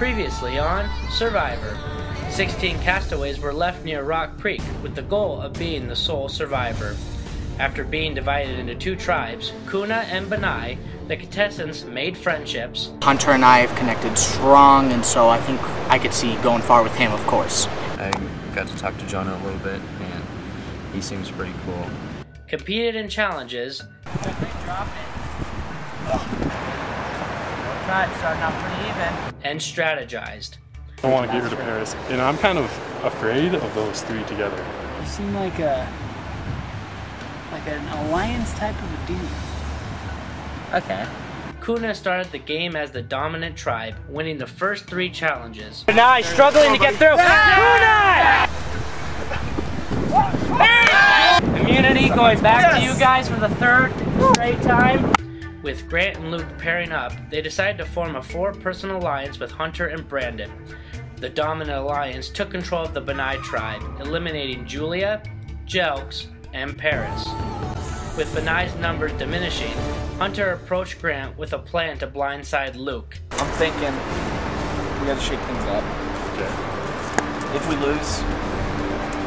Previously on Survivor. 16 castaways were left near Rock Creek with the goal of being the sole survivor. After being divided into two tribes, Kuna and Benai, the contestants made friendships. Hunter and I have connected strong, and so I think I could see going far with him, of course. I got to talk to Jonah a little bit, and he seems pretty cool. Competed in challenges. Starting out pretty even. And strategized. I want to get rid of Paris, and I'm kind of afraid of those three together. You seem like an alliance type of a dude. Okay. Kuna started the game as the dominant tribe, winning the first three challenges. Benai struggling to get through. Kuna! Immunity going back to you guys for the third straight time. With Grant and Luke pairing up, they decided to form a four-person alliance with Hunter and Brandon. The dominant alliance took control of the Benai tribe, eliminating Julia, Jelks, and Paris. With Benai's numbers diminishing, Hunter approached Grant with a plan to blindside Luke. I'm thinking we gotta shake things up. Okay. If we lose,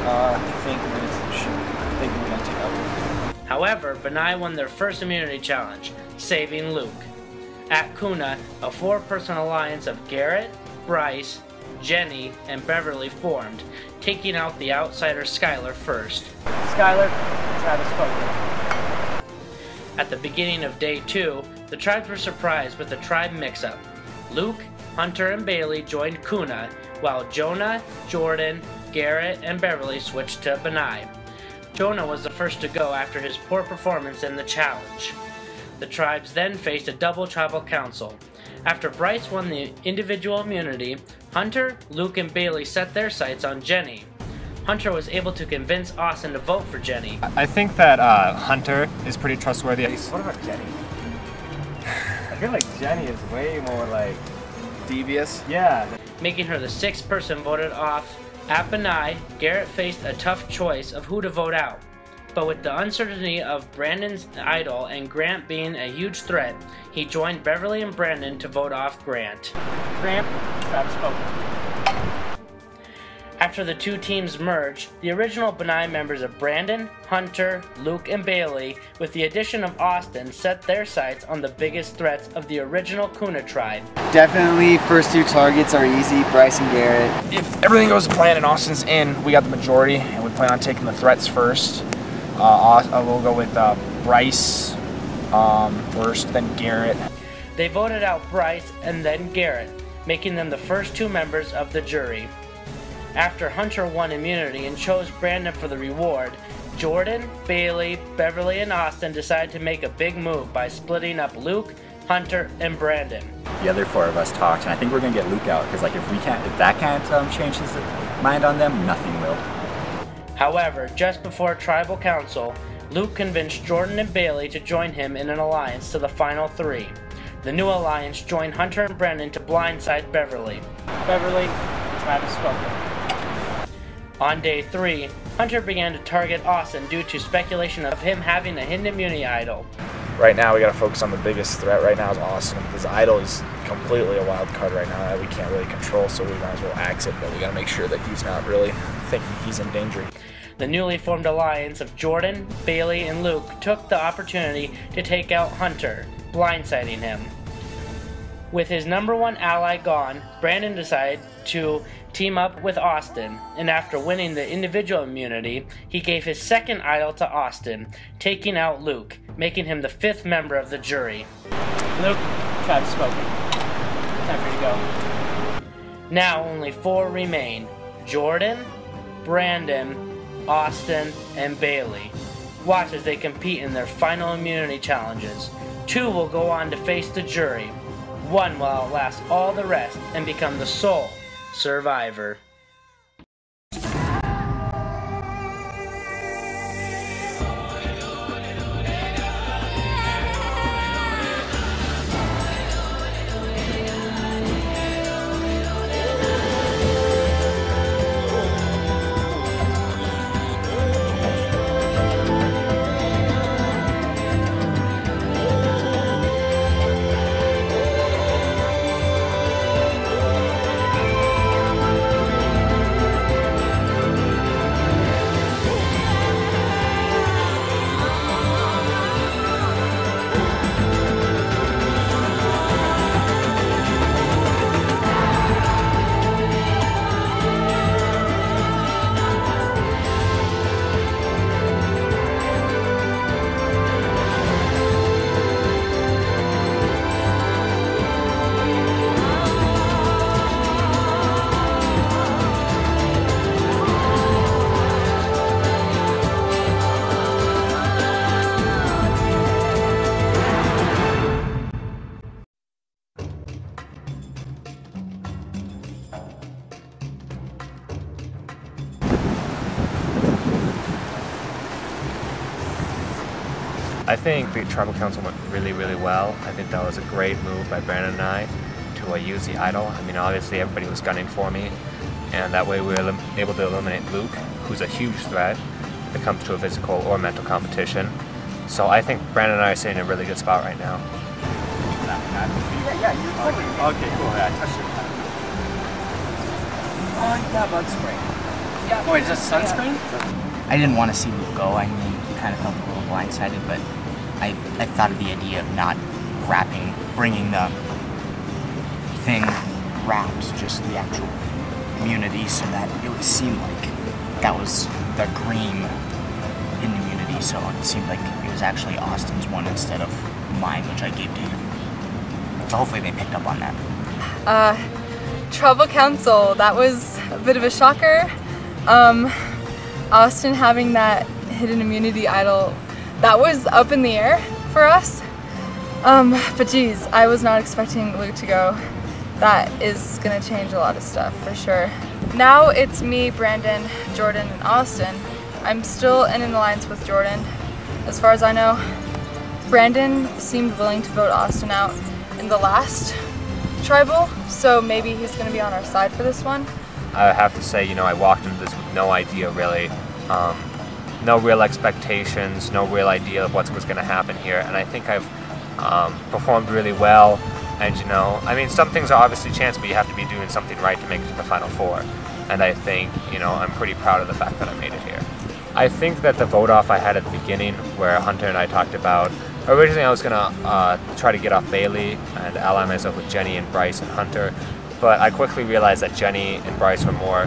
I think we're gonna take up. However, Benai won their first immunity challenge, saving Luke. At Kuna, a four-person alliance of Garrett, Bryce, Jenny, and Beverly formed, taking out the outsider Skylar first. Skylar, Travis Coker. At the beginning of day 2, the tribes were surprised with a tribe mix-up. Luke, Hunter, and Bailey joined Kuna, while Jonah, Jordan, Garrett, and Beverly switched to Benai. Jonah was the first to go after his poor performance in the challenge. The tribes then faced a double tribal council. After Bryce won the individual immunity, Hunter, Luke, and Bailey set their sights on Jenny. Hunter was able to convince Austin to vote for Jenny. I think that Hunter is pretty trustworthy. What about Jenny? I feel like Jenny is way more like Devious. yeah. Making her the sixth person voted off. At Benai, Garrett faced a tough choice of who to vote out. But with the uncertainty of Brandon's idol and Grant being a huge threat, he joined Beverly and Brandon to vote off Grant. Grant, Travis Coker. After the two teams merged, the original Benai members of Brandon, Hunter, Luke, and Bailey, with the addition of Austin, set their sights on the biggest threats of the original Kuna tribe. Definitely first two targets are easy, Bryce and Garrett. If everything goes to plan and Austin's in, we got the majority, and we plan on taking the threats first. We'll go with Bryce first, then Garrett. They voted out Bryce and then Garrett, making them the first two members of the jury. After Hunter won immunity and chose Brandon for the reward, Jordan, Bailey, Beverly, and Austin decided to make a big move by splitting up Luke, Hunter, and Brandon. The other four of us talked, and I think we're gonna get Luke out because, like, if that can't change his mind on them, nothing will. However, just before Tribal Council, Luke convinced Jordan and Bailey to join him in an alliance to the final three. The new alliance joined Hunter and Brandon to blindside Beverly. Beverly, Travis Coker. On day 3, Hunter began to target Austin due to speculation of him having a hidden immunity idol. Right now, we got to focus on the biggest threat right now is Austin. His idol is completely a wild card right now that we can't really control, so we might as well axe it, but we got to make sure that he's not really thinking he's in danger. The newly formed alliance of Jordan, Bailey, and Luke took the opportunity to take out Hunter, blindsiding him. With his #1 ally gone, Brandon decided to team up with Austin, and after winning the individual immunity, he gave his second idol to Austin, taking out Luke, making him the 5th member of the jury. Luke, Travis Coker. Time for you to go. Now only 4 remain: Jordan, Brandon, Austin, and Bailey. Watch as they compete in their final immunity challenges. 2 will go on to face the jury. 1 will outlast all the rest and become the sole survivor. I think the tribal council went really, really well. I think that was a great move by Brandon and I to use the idol. I mean, obviously everybody was gunning for me, and that way we were able to eliminate Luke, who's a huge threat if it comes to a physical or mental competition. So I think Brandon and I are sitting in a really good spot right now. Yeah, you're totally okay, cool. Yeah, I touched it. Oh, yeah, bug spray. Yeah. Wait, is this sunscreen? I didn't want to see Luke go. I mean, kind of felt a little blindsided, but I thought of the idea of not bringing the thing wrapped, just the actual immunity, so that it would seem like that was the green in immunity, so it seemed like it was actually Austin's one instead of mine, which I gave to him. So hopefully they picked up on that. Tribal Council, that was a bit of a shocker. Austin having that hidden immunity idol, that was up in the air for us. But geez, I was not expecting Luke to go. That is gonna change a lot of stuff for sure. Now it's me, Brandon, Jordan, and Austin. I'm still in an alliance with Jordan. As far as I know, Brandon seemed willing to vote Austin out in the last tribal, so maybe he's gonna be on our side for this one. I have to say, you know, I walked into this with no idea really, no real expectations, no real idea of what was going to happen here, and I think I've performed really well. And you know, I mean, some things are obviously chance, but you have to be doing something right to make it to the Final Four. And I think, you know, I'm pretty proud of the fact that I made it here. I think that the vote off I had at the beginning, where Hunter and I talked about, originally I was gonna try to get off Bailey and ally myself with Jenny and Bryce and Hunter, but I quickly realized that Jenny and Bryce were more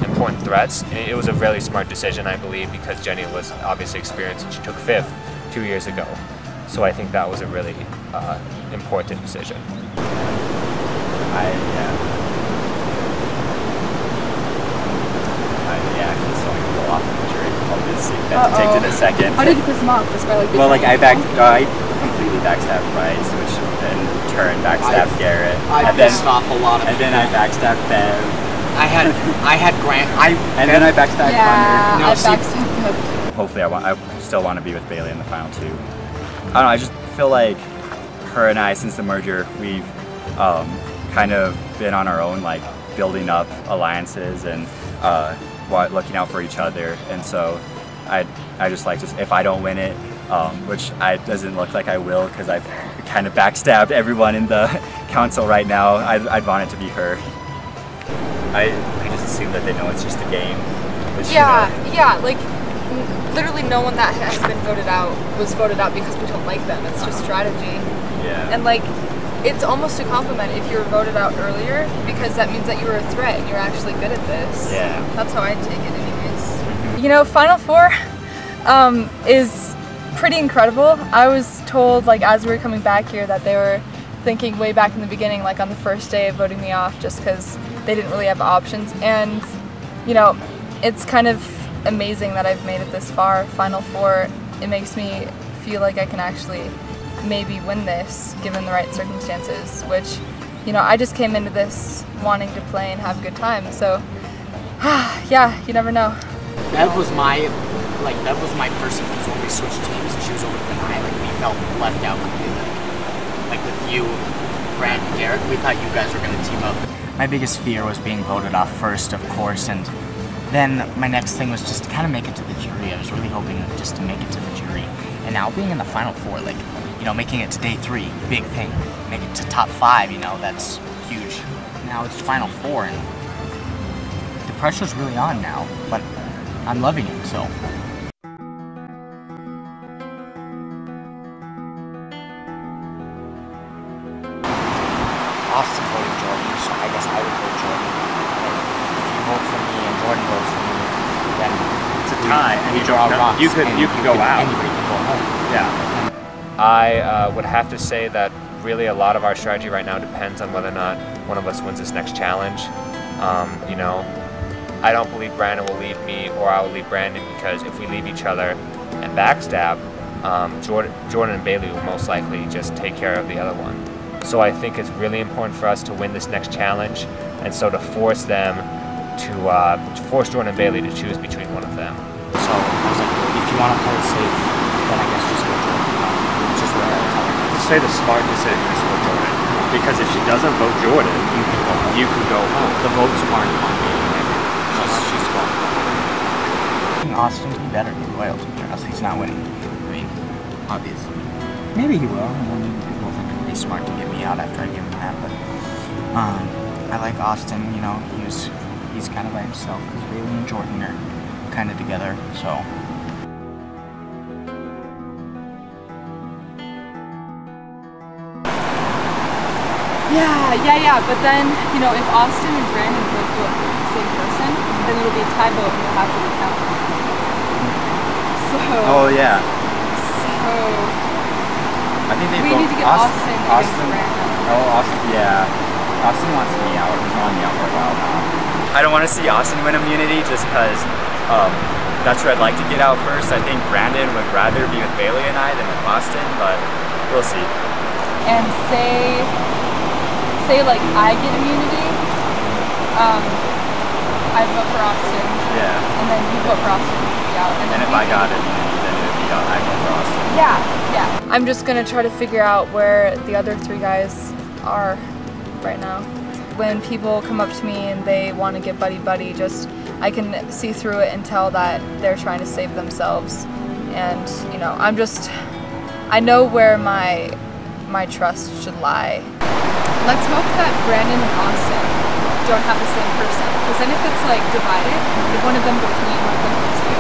important threats. It was a really smart decision, I believe, because Jenny was obviously experienced and she took 5th 2 years ago. So I think that was a really important decision. Yeah, he's going to go off the jury. I'll just see that takes it a second. How did you piss him off? Just by like well, like I completely backstabbed Bryce, which then in turn backstabbed Garrett. I pissed off a lot of people. And then I backstabbed Bev. I had Grant. And then I backstabbed Hunter. I backstabbed. Hopefully, I still want to be with Bailey in the final 2. I don't know. I just feel like her and I, since the merger, we've kind of been on our own, like building up alliances and looking out for each other. And so I just like to, if I don't win it, which doesn't look like I will because I've kind of backstabbed everyone in the council right now, I'd want it to be her. I just assume that they know it's just a game. Which, yeah, yeah, like literally no one that has been voted out was voted out because we don't like them. It's just strategy. Yeah. And like, it's almost a compliment if you were voted out earlier because that means that you were a threat and you're actually good at this. Yeah. That's how I take it anyways. You know, Final Four is pretty incredible. I was told, like, as we were coming back here that they were thinking way back in the beginning, like on the first day of voting me off, just because they didn't really have options. And, you know, it's kind of amazing that I've made it this far, Final Four. It makes me feel like I can actually maybe win this given the right circumstances, which, you know, I just came into this wanting to play and have a good time. So, yeah, you never know. Bev was my person because when we switched teams and she was over to the night, like we felt left out completely. Like with you, Brand, and Garrett, we thought you guys were going to team up. My biggest fear was being voted off first, of course, and then my next thing was just to kind of make it to the jury. I was really hoping just to make it to the jury. And now being in the Final Four, like, you know, making it to day 3, big thing. Make it to top 5, you know, that's huge. Now it's Final Four, and the pressure's really on now, but I'm loving it, so. Austin voted Jordan, so I guess I would vote Jordan. And if you vote for me and Jordan votes for me, then it's a tie, and we draw rocks. You can go out. Anybody can go home. Yeah. I would have to say that really a lot of our strategy right now depends on whether or not one of us wins this next challenge. You know, I don't believe Brandon will leave me or I will leave Brandon, because if we leave each other and backstab, Jordan and Bailey will most likely just take care of the other one. So I think it's really important for us to win this next challenge, and so to force them to force Jordan and Bailey to choose between one of them. So I was like, if you want to play it safe, then I guess just go Jordan. say the smart decision is for Jordan. Because if she doesn't vote Jordan, you can go home. The votes aren't on me. She's gone. I think Austin would be better than Doyle, to be honest. He's not winning. I mean, obviously. Maybe he will. I mean, people think it'd be smart to get me out after I give him that, but I like Austin, you know, he's kind of by himself because Bailey and Jordan are kind of together, so. Yeah, but then, you know, if Austin and Brandon both vote for the same person, then it'll be a tie vote and we'll have to recount. So. Oh, yeah. So. I think they we need to get Austin against Brandon. Oh, Austin, yeah. Austin wants me out. He's wanting me out for a while now. I don't want to see Austin win immunity just because that's where I'd like to get out first. I think Brandon would rather be with Bailey and I than with Austin, but we'll see. And say like I get immunity, I vote for Austin. Yeah. And then you vote for Austin, you'd be out. And if I got immunity, then it would be out. I vote for Austin. Yeah. I'm just gonna try to figure out where the other 3 guys are right now. When people come up to me and they want to get buddy-buddy, just I can see through it and tell that they're trying to save themselves. And you know, I know where my trust should lie. Let's hope that Brandon and Austin don't have the same person, because then if it's like divided, if one of them votes me and one of them votes you,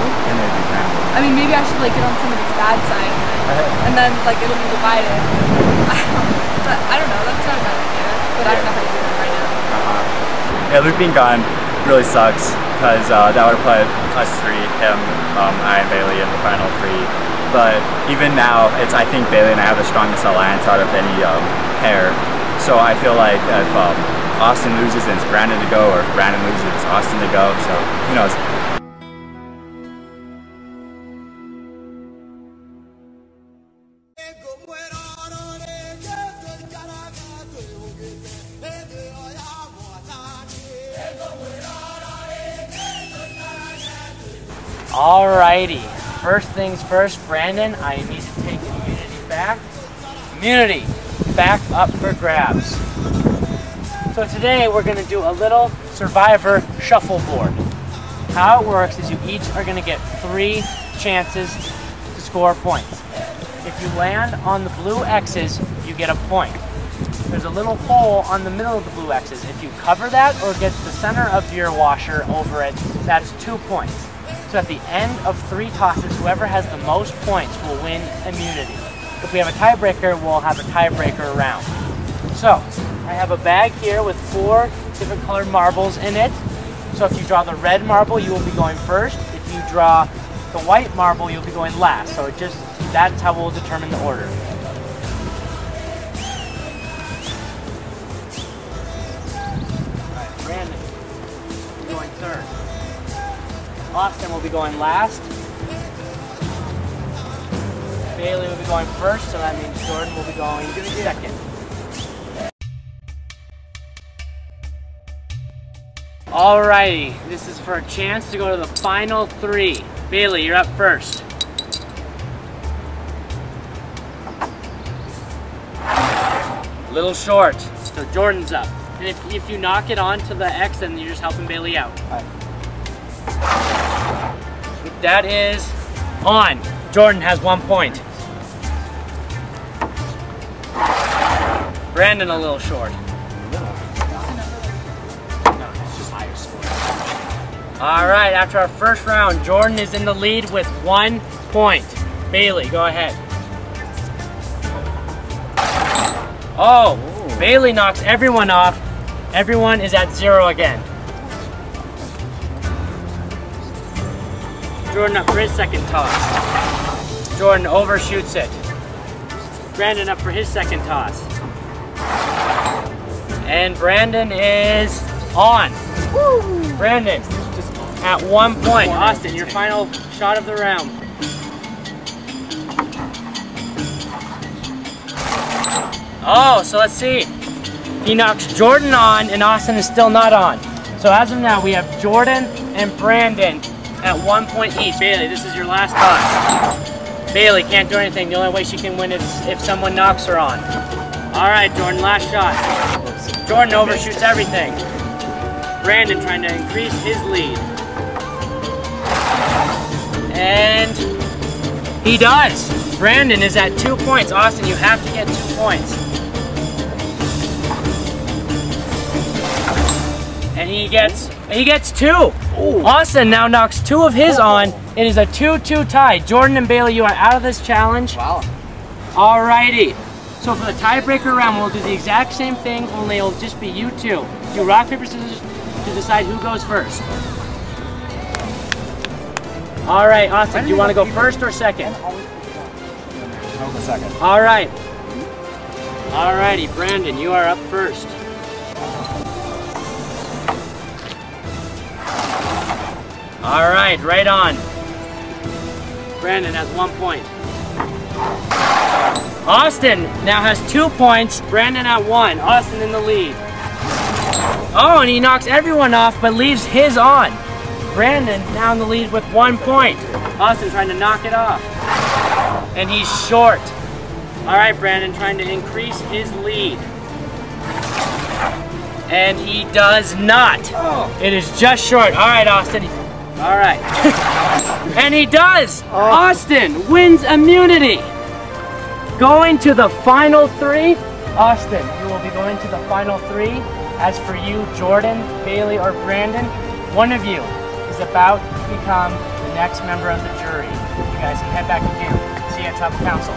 I mean, maybe I should like get on somebody's bad side, and then like it'll be divided. But I don't know, that's not a bad idea, but I don't know how to do that right now. Yeah, Luke being gone really sucks, because that would have put us 3, him, I and Bailey in the final 3. But even now, I think Bailey and I have the strongest alliance out of any pair. So I feel like if Austin loses, then it's Brandon to go, or if Brandon loses, it's Austin to go. So who knows? Alrighty, first things first, Brandon, I need to take immunity back. Immunity, back up for grabs. So today we're going to do a little Survivor shuffleboard. How it works is you each are going to get 3 chances to score points. If you land on the blue X's, you get a point. There's a little hole on the middle of the blue X's. If you cover that or get the center of your washer over it, that's 2 points. So at the end of 3 tosses, whoever has the most points will win immunity. If we have a tiebreaker, we'll have a tiebreaker round. So I have a bag here with 4 different colored marbles in it. So if you draw the red marble, you will be going first. If you draw the white marble, you'll be going last. So that's how we'll determine the order. Alright, Brandon, you're going third. Austin will be going last. Bailey will be going first, so that means Jordan will be going second. Alrighty, this is for a chance to go to the final 3. Bailey, you're up first. A little short, so Jordan's up. And if you knock it onto the X, then you're just helping Bailey out. That is on. Jordan has 1 point. Brandon a little short. Alright, after our first round, Jordan is in the lead with 1 point. Bailey, go ahead. Oh, Bailey knocks everyone off. Everyone is at 0 again. Jordan up for his second toss. Jordan overshoots it. Brandon up for his second toss. And Brandon is on. Woo! Brandon, just at 1 point. Austin, your final shot of the round. Oh, so let's see. He knocks Jordan on and Austin is still not on. So as of now, we have Jordan and Brandon at 1 point each. Bailey, this is your last toss. Bailey can't do anything. The only way she can win is if someone knocks her on. All right, Jordan, last shot. Jordan overshoots everything. Brandon trying to increase his lead. And he does. Brandon is at 2 points. Austin, you have to get 2 points. And he gets 2. Ooh. Austin now knocks 2 of his on. It is a 2-2 tie. Jordan and Bailey, you are out of this challenge. Wow. Alrighty. So for the tiebreaker round, we'll do the exact same thing, only it'll just be you two. Do rock, paper, scissors to decide who goes first. Alright, Austin, do you want to go first or second? I'll go second. Alright. Alrighty, Brandon, you are up first. Alright, right on. Brandon has 1 point. Austin now has 2 points. Brandon at 1. Austin in the lead. Oh, and he knocks everyone off but leaves his on. Brandon now in the lead with 1 point. Austin trying to knock it off. And he's short. All right, Brandon trying to increase his lead. And he does not. It is just short. All right, Austin. All right. And he does. Austin wins immunity. Going to the final 3. Austin, you will be going to the final 3. As for you, Jordan, Bailey, or Brandon, one of you is about to become the next member of the jury. You guys can head back to camp. See you at top of council.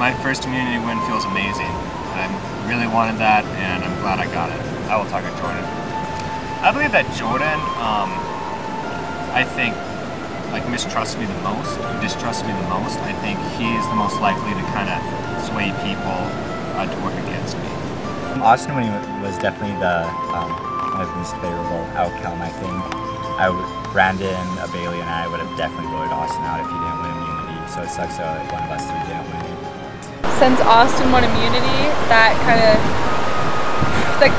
My first immunity win feels amazing. I really wanted that, and I'm glad I got it. I will talk to Jordan. I believe that Jordan, I think, like, mistrusts me the most, distrusts me the most. I think he's the most likely to kind of sway people to work against me. Austin was definitely the my least favorable outcome. I think Brandon, Bailey, and I would have definitely voted Austin out if he didn't win immunity. So it sucks that one of us 3 didn't win it. Since Austin won immunity, that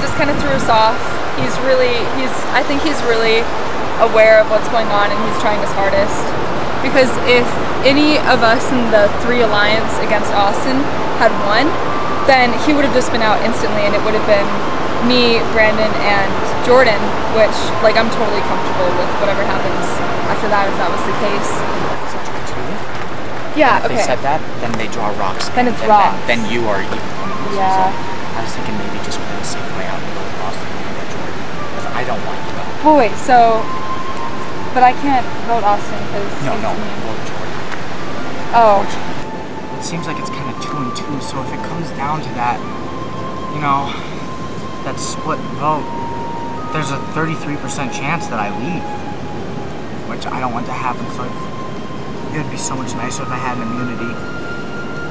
just kind of threw us off. I think he's really aware of what's going on and he's trying his hardest. Because if any of us in the 3 alliance against Austin had won, then he would have just been out instantly and it would have been me, Brandon, and Jordan, which, like, I'm totally comfortable with whatever happens after that if that was the case. Yeah, if okay. they said that, then they draw rocks. Then it's rocks. Then you are even. Yeah. So I was thinking maybe just play the safe way out and go with Austin and Jordan. Because I don't want to go. Oh, wait, so... But I can't vote Austin because... No, vote Jordan. Oh. It seems like it's kind of 2 and 2, so if it comes down to that, you know, that split vote, there's a 33% chance that I leave. Which I don't want to happen, so it would be so much nicer if I had an immunity.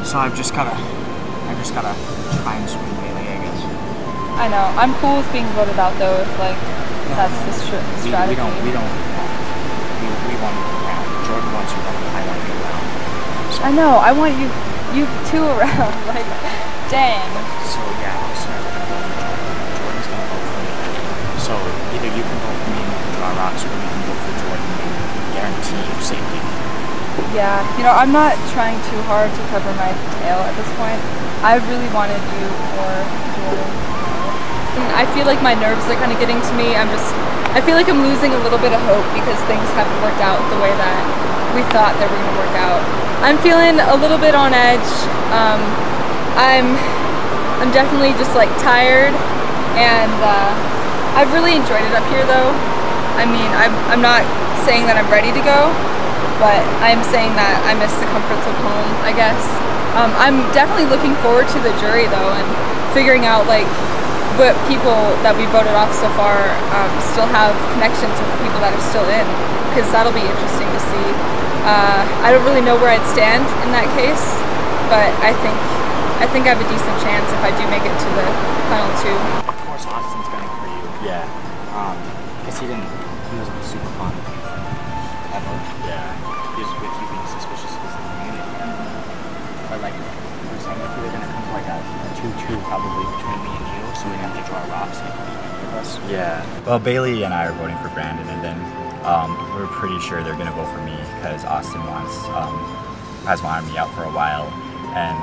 So I've just gotta try and swing Bailey, I guess. I know. I'm cool with being voted out though if, like, that's the strategy. We want to go around. Jordan wants you around, I want to go around. So, I know, I want you 2 around, like, dang. So yeah, so I'm gonna vote for Jordan. Jordan's gonna vote for me. So either you can vote for me and you can draw rocks, or we can vote for Jordan and guarantee your safety. Yeah, you know, I'm not trying too hard to cover my tail at this point. I really wanted you or Jordan. I feel like my nerves are kind of getting to me. I feel like I'm losing a little bit of hope because things haven't worked out the way that we thought they were going to work out. I'm feeling a little bit on edge. I'm definitely just, like, tired, and I've really enjoyed it up here though. I mean, I'm not saying that I'm ready to go, but I'm saying that I miss the comforts of home, I guess. I'm definitely looking forward to the jury though, and figuring out, like, what people that we voted off so far still have connections with the people that are still in, because that'll be interesting to see. I don't really know where I'd stand in that case, but I think I have a decent chance if I do make it to the final 2. Of course, Austin's going for you. Yeah. Because he wasn't super fun ever. Yeah. He was with you being suspicious because of the immunity. But, like, probably between me and you, so we have to draw rocks with us. Yeah. Well, Bailey and I are voting for Brandon, and then we're pretty sure they're gonna vote for me because Austin has wanted me out for a while, and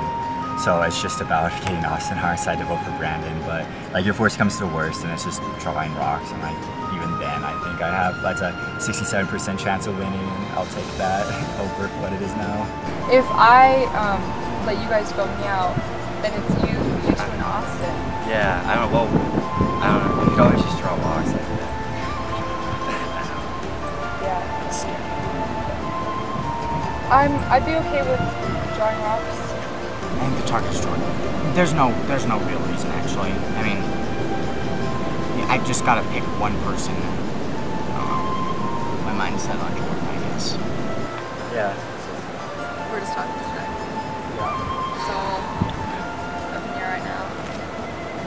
so it's just about getting Austin on our side to vote for Brandon. But like, if worst comes to worst, and it's just drawing rocks, and like even then, I think that's a 67% chance of winning, and I'll take that over what it is now. If I let you guys vote me out, then it's you and Austin. Yeah, I don't know. Well, I don't know. You could always just draw rocks like that. Yeah. I'd be okay with drawing rocks. I think the target's Jordan. There's no real reason, actually. I mean, I just gotta pick one person. My mind's set on Jordan, I guess. Yeah. We're just talking today. Yeah. It's all up in the air right now.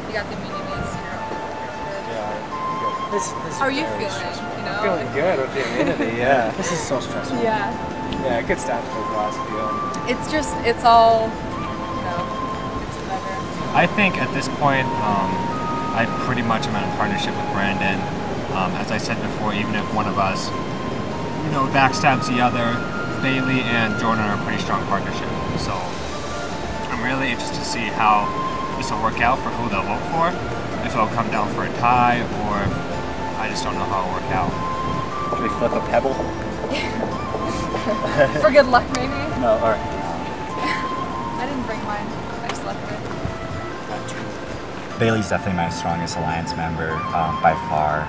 You got the immunities, you're good. Yeah. This How are you feeling? You know? Feeling good with the immunity, yeah. This is so stressful. Yeah. Yeah, it gets down to the last feeling. It's all, you know, it's whatever. I think at this point, I pretty much am in a partnership with Brandon. As I said before, even if one of us, backstabs the other, Bailey and Jordan are a pretty strong partnership. So I'm really interested to see how this will work out for who they'll vote for. If it'll come down for a tie, or I just don't know how it'll work out. Should we flip a pebble? For good luck, maybe? No, alright. I didn't bring mine. I just left it. Bailey's definitely my strongest alliance member by far.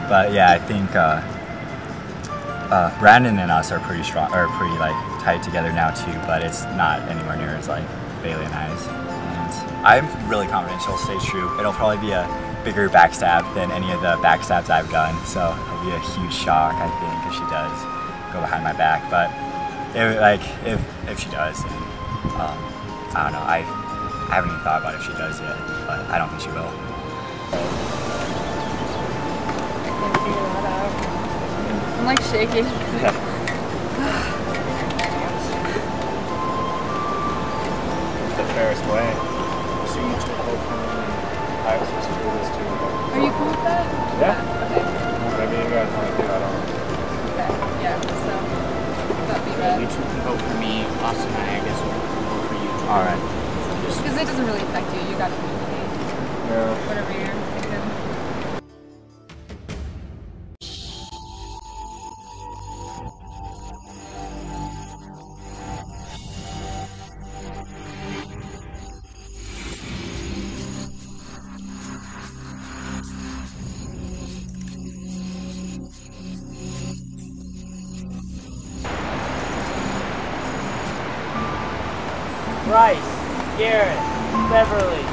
But yeah, I think Brandon and us are pretty strong, or pretty like tight together now too. But it's not anywhere near as like Bailey and I's. And I'm really confident she'll stay true. It'll probably be a bigger backstab than any of the backstabs I've done. So it'll be a huge shock, I think, if she does go behind my back. But if she does, then, I don't know. I haven't even thought about if she does yet, but I don't think she will. I'm like shaking. The fairest way. So much to hope for me. I was supposed to do this too. Are you cool with that? Yeah. Okay. Maybe you guys want to do that on. Okay. Yeah. So that'd be Yeah, good. you two can vote for me. Austin and I guess we'll vote for you. Alright. Because it doesn't really affect you. You got immunity. Yeah. Whatever you're thinking. Bryce, Garrett, Beverly,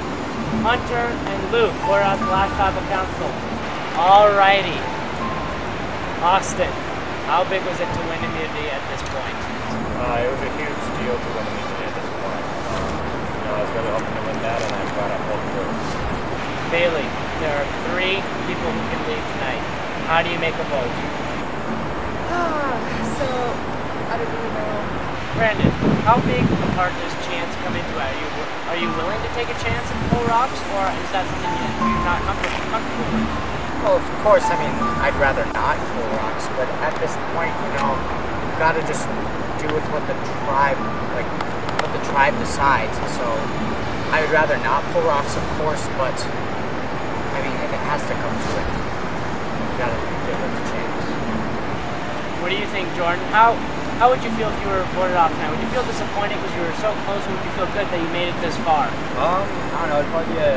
Hunter, and Luke were at the last tribal council. Alrighty. Austin, how big was it to win immunity at this point? It was a huge deal to win immunity at this point. I was really hoping to win that, and I'm glad I pulled through. Bailey, there are 3 people who can leave tonight. How do you make a vote? So I don't really know. Brandon, how big a part does chance come into it? Are you willing to take a chance and pull rocks, or is that something you're not comfortable with? Well, of course, I mean, I'd rather not pull rocks, but at this point, you've got to just do with what the tribe decides. So I would rather not pull rocks, of course, but I mean, if it has to come to it, you've got to give it a chance. What do you think, Jordan? How would you feel if you were voted off tonight? Would you feel disappointed because you were so close, or would you feel good that you made it this far? I don't know, it'd probably be a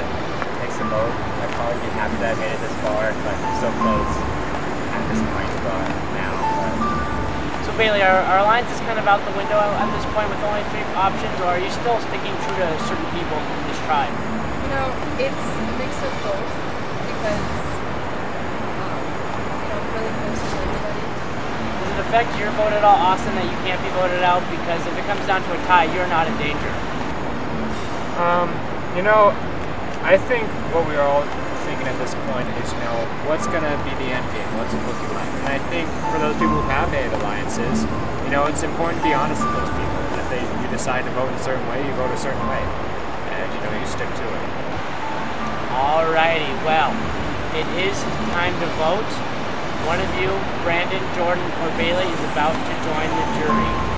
mix of both. I'd probably be happy that I made it this far, but so close. Kind of disappointed now. So Bailey, are alliances kind of out the window at this point with only 3 options, or are you still sticking true to certain people in this tribe? You know, it's a mix of both because really close to everybody. Does it affect your vote at all, Austin, that you can't be voted out? Because if it comes down to a tie, you're not in danger. I think what we're all thinking at this point is, what's going to be the end game? What's it looking like? And I think for those people who have made alliances, it's important to be honest with those people. If you decide to vote in a certain way, you vote a certain way. And, you you stick to it. Alrighty, well, it is time to vote. One of you, Brandon, Jordan, or Bailey, is about to join the jury.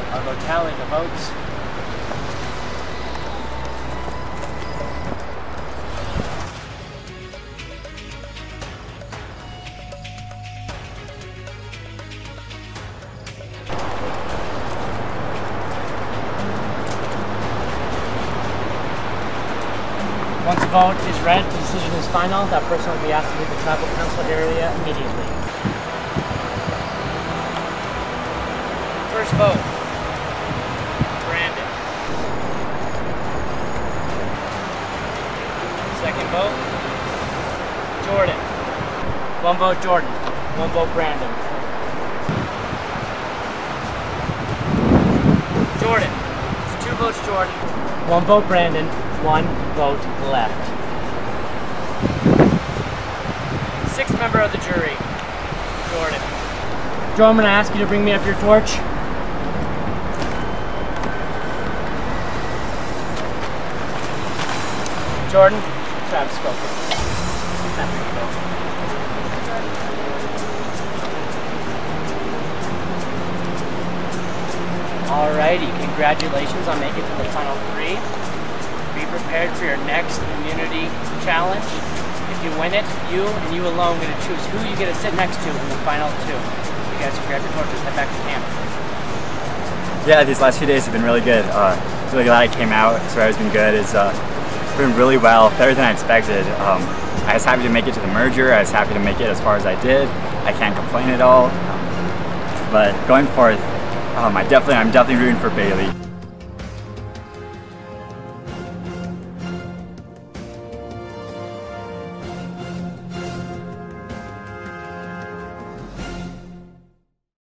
I'll go tally the votes. Once the vote is read, the decision is final. That person will be asked to leave the tribal council area immediately. First vote. Brandon. Second vote, Jordan. One vote Jordan, one vote Brandon. Jordan, it's 2 votes Jordan, 1 vote Brandon, 1 vote left. 6th member of the jury, Jordan. Jordan, I'm going to ask you to bring me up your torch. Jordan, Travis spoken. Alrighty, congratulations on making it to the final 3. Be prepared for your next immunity challenge. If you win it, you and you alone get to choose who you get to sit next to in the final 2. You guys can grab your torches, head back to camp. Yeah, these last few days have been really good. Really glad I came out. Survivor's been good. It's been really well, better than I expected. I was happy to make it to the merger. I was happy to make it as far as I did. I can't complain at all. But going forth, I'm definitely rooting for Bailey.